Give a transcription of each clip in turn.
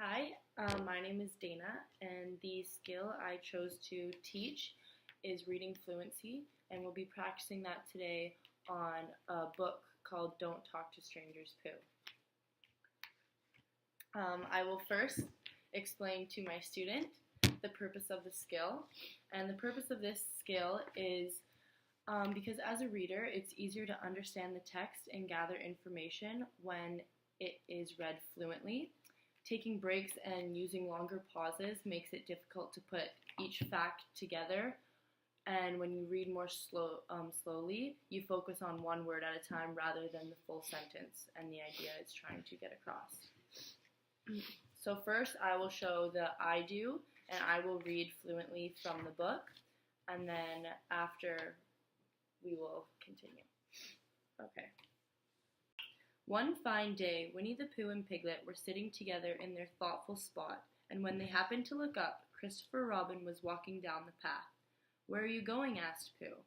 Hi, my name is Dana, and the skill I chose to teach is reading fluency, and we'll be practicing that today on a book called Don't Talk to Strangers, Pooh. I will first explain to my student the purpose of the skill, and the purpose of this skill is because as a reader, it's easier to understand the text and gather information when it is read fluently. Taking breaks and using longer pauses makes it difficult to put each fact together, and when you read more slowly, you focus on one word at a time rather than the full sentence and the idea it's trying to get across. So first I will show the I do, and I will read fluently from the book, and then after we will continue. Okay. One fine day, Winnie the Pooh and Piglet were sitting together in their thoughtful spot, and when they happened to look up, Christopher Robin was walking down the path. "Where are you going?" asked Pooh.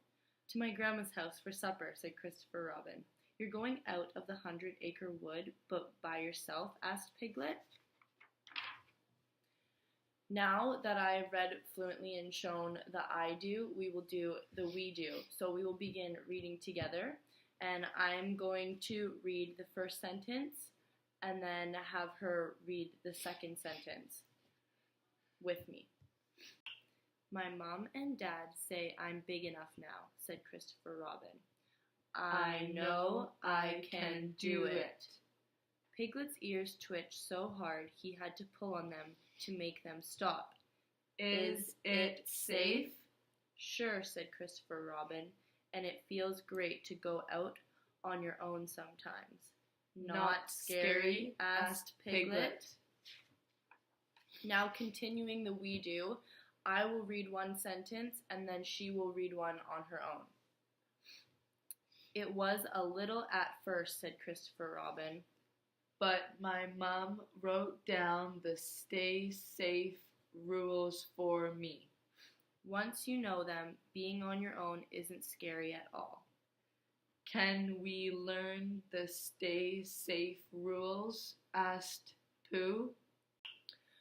"To my grandma's house for supper," said Christopher Robin. "You're going out of the 100-acre wood, but by yourself?" asked Piglet. Now that I have read fluently and shown the I do, we will do the we do. So we will begin reading together. And I'm going to read the first sentence and then have her read the second sentence with me. "My mom and dad say I'm big enough now," said Christopher Robin. "I know I can do it." Piglet's ears twitched so hard he had to pull on them to make them stop. "Is it safe?" "Sure," said Christopher Robin. "And it feels great to go out on your own sometimes." "Not scary?" asked Piglet. Now continuing the we do, I will read one sentence and then she will read one on her own. "It was a little at first," said Christopher Robin. "But my mom wrote down the stay safe rules for me. Once you know them, being on your own isn't scary at all." "Can we learn the stay safe rules?" asked Pooh.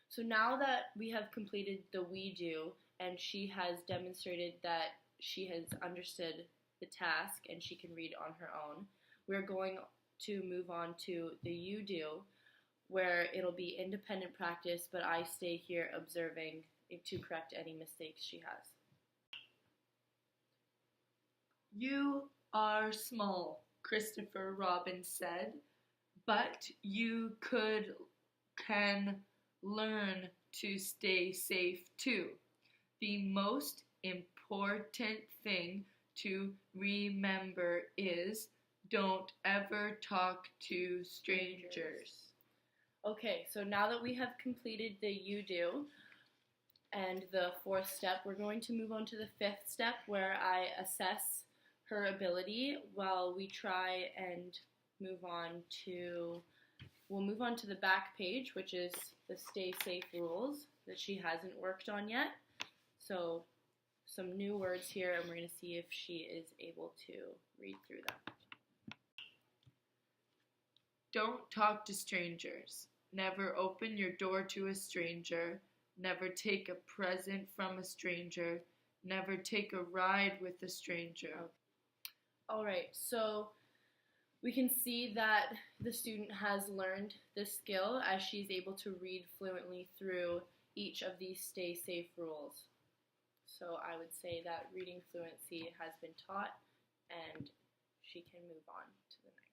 So now that we have completed the we do and she has demonstrated that she has understood the task and she can read on her own, we're going to move on to the you do, where it'll be independent practice, but I stay here observing to correct any mistakes she has. "You are small," Christopher Robin said, "but you can learn to stay safe too. The most important thing to remember is don't ever talk to strangers." Okay, so now that we have completed the you do and the fourth step, we're going to move on to the fifth step where I assess her ability while we try and we'll move on to the back page, which is the stay safe rules that she hasn't worked on yet. So some new words here, and we're going to see if she is able to read through them. Don't talk to strangers. Never open your door to a stranger. Never take a present from a stranger. Never take a ride with a stranger. Alright, so we can see that the student has learned this skill as she's able to read fluently through each of these stay safe rules. So I would say that reading fluency has been taught and she can move on to the next.